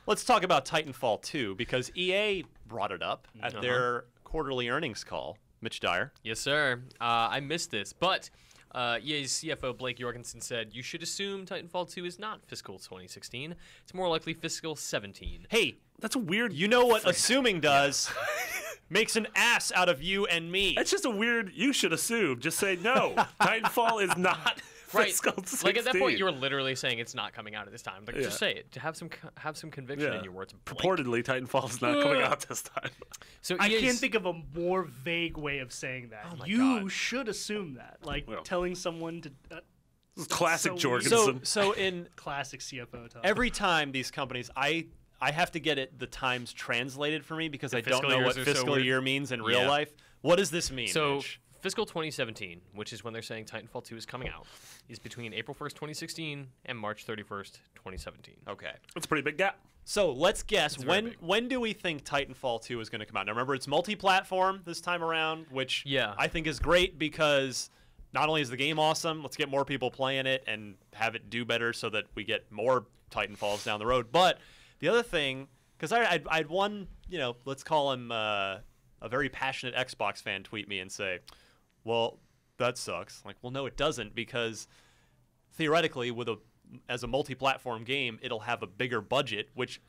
Let's talk about Titanfall 2 because EA brought it up at their quarterly earnings call. Mitch Dyer. Yes, sir. I missed this, but EA's CFO Blake Jorgensen said you should assume Titanfall 2 is not fiscal 2016. It's more likely fiscal 17. Hey, that's a weird. You know what assuming does? Makes an ass out of you and me. That's just a weird. You should assume. Just say no. Titanfall is not. Right, fiscal 16. like at that point, you were literally saying it's not coming out at this time. Like, just say it. To have some conviction in your words. Blake. Purportedly, Titanfall is not coming out this time. So I can't think of a more vague way of saying that. Oh my you God. should assume that, like telling someone to. Classic Jorgensen. So in classic CFO talk. Every time these companies, I have to get the times translated for me because I don't know what fiscal year means in real life. What does this mean? So. Mitch? Fiscal 2017, which is when they're saying Titanfall 2 is coming out, is between April 1st, 2016 and March 31st, 2017. Okay. That's a pretty big gap. So let's guess, when do we think Titanfall 2 is going to come out? Now remember, it's multi-platform this time around, which I think is great because not only is the game awesome, let's get more people playing it and have it do better so that we get more Titanfalls down the road. But the other thing, because I had one, let's call him a very passionate Xbox fan tweet me and say, well, that sucks. Like, well, no, it doesn't, because theoretically, as a multi-platform game, it'll have a bigger budget, which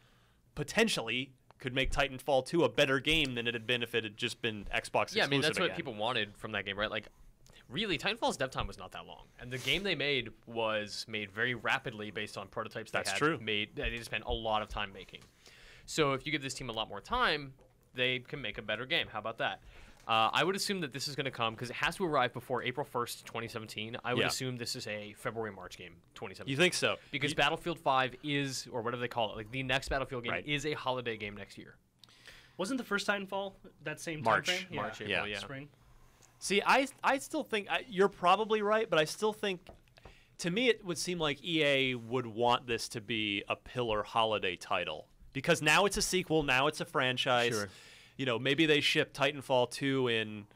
potentially could make Titanfall 2 a better game than it had been if it had just been Xbox exclusive. Yeah, I mean, that's again. what people wanted from that game, right? Like, really, Titanfall's dev time was not that long, and the game they made was made very rapidly based on prototypes they had made. They just spent a lot of time making. So if you give this team a lot more time, they can make a better game. How about that? I would assume that this is going to come because it has to arrive before April 1st, 2017. I would assume this is a February-March game, 2017. You think so? Because Battlefield 5 is, or whatever they call it, like the next Battlefield game is a holiday game next year. Wasn't the first Titanfall that same March? timeframe? March, April, Spring. See, I still think you're probably right, but I still think, to me, it would seem like EA would want this to be a pillar holiday title because now it's a sequel, now it's a franchise. Sure. Maybe they ship Titanfall 2 in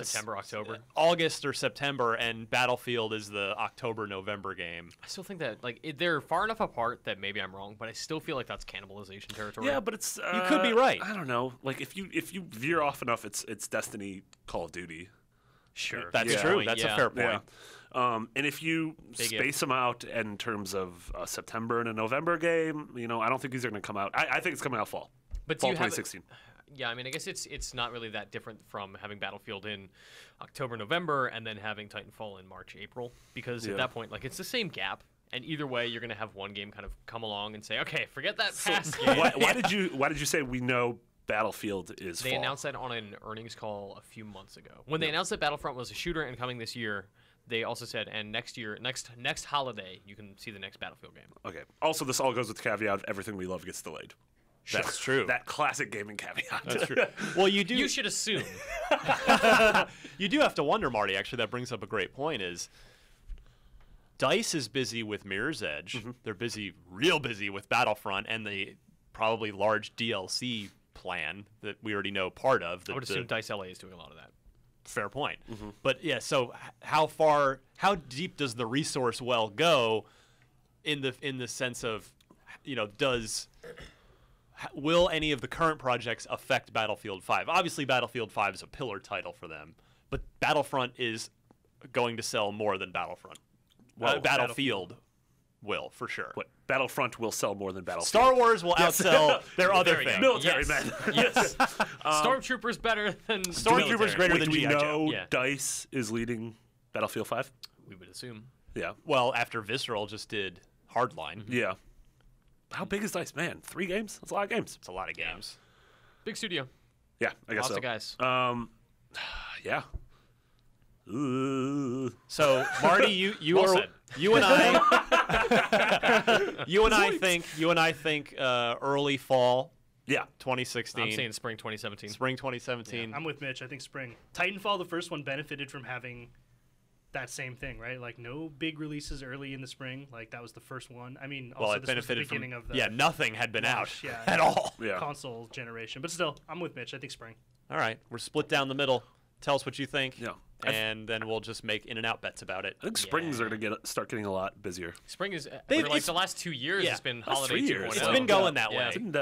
September, October, August or September, and Battlefield is the October-November game. I still think that they're far enough apart that maybe I'm wrong, but I still feel like that's cannibalization territory. Yeah, but it's you could be right. I don't know. Like if you veer off enough, it's Destiny, Call of Duty. Sure, that's true. That's a fair point. Yeah. And if you space them out in terms of a September and a November game, I don't think these are going to come out. I think it's coming out fall. But fall 2016. Yeah, I mean, I guess it's not really that different from having Battlefield in October, November, and then having Titanfall in March, April, because at that point, it's the same gap. And either way, you're going to have one game kind of come along and say, okay, forget that past game. Why did you say we know Battlefield is They fall? announced that on an earnings call a few months ago. When they announced that Battlefront was a shooter and coming this year, they also said, and next holiday, you can see the next Battlefield game. Okay. Also, this all goes with the caveat of everything we love gets delayed. That's true. That classic gaming caveat. That's true. Well, You should assume. You do have to wonder, Marty. Actually, that brings up a great point. Is DICE is busy with Mirror's Edge. Mm-hmm. They're real busy with Battlefront, and the probably large DLC plan that we already know part of. I would assume DICE LA is doing a lot of that. Fair point. Mm-hmm. But yeah, so how deep does the resource well go in the sense of, will any of the current projects affect Battlefield 5? Obviously, Battlefield 5 is a pillar title for them, but Battlefront is going to sell more than Battlefront. Well, Battlefield will, for sure. What? Battlefront will sell more than Battlefield. Star Wars will outsell their other things. Military men. Yes. Stormtroopers better than Stormtroopers greater than do we G.I. know DICE is leading Battlefield 5? We would assume. Yeah. Well, after Visceral just did Hardline. Mm-hmm. Yeah. How big is DICE? Man, 3 games? That's a lot of games. It's a lot of games. Big studio. Yeah, I guess Lots so. of guys. Yeah. Ooh. So, Marty, you and I think early fall. Yeah, 2016. I'm saying spring 2017. Spring 2017. Yeah, I'm with Mitch. I think spring. Titanfall, the first one, benefited from having that same thing, right? Like no big releases early in the spring. Like that was the first one. I mean, also it this benefited was the beginning from of the nothing had been launch, out at all. Yeah. Console generation. But still, I'm with Mitch. I think spring. All right, we're split down the middle. Tell us what you think. Yeah. and then we'll just make in and out bets about it. I think springs are going to start getting a lot busier. Spring is for like the last 2 years. It's been holiday 3 years. 2.0. It's been going that way. Didn't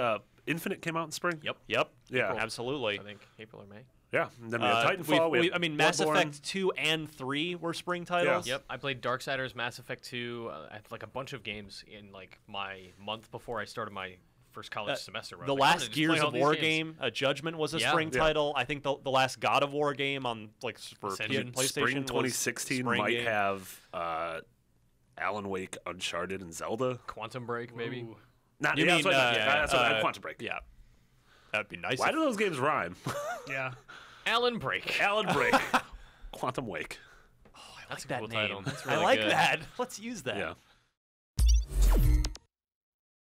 Infinite came out in spring? Yep. Yeah. April. Absolutely. I think April or May. Yeah. And then we have Titanfall. I mean, Mass Effect 2 and 3 were spring titles. Yeah. Yep. I played Darksiders, Mass Effect 2, like a bunch of games in like my month before I started my first college semester. The last Gears of War game, Judgment, was a spring title. I think the last God of War game on like for PlayStation Spring 2016 might have Alan Wake, Uncharted, and Zelda. Quantum Break, maybe. Ooh. Not you mean Quantum Break. Yeah, that'd be nice. Why do those games rhyme? Yeah. Alan Break. Alan Break. Quantum Wake. Oh, I like that cool name. title. That's really I like good. that. Let's use that. Yeah.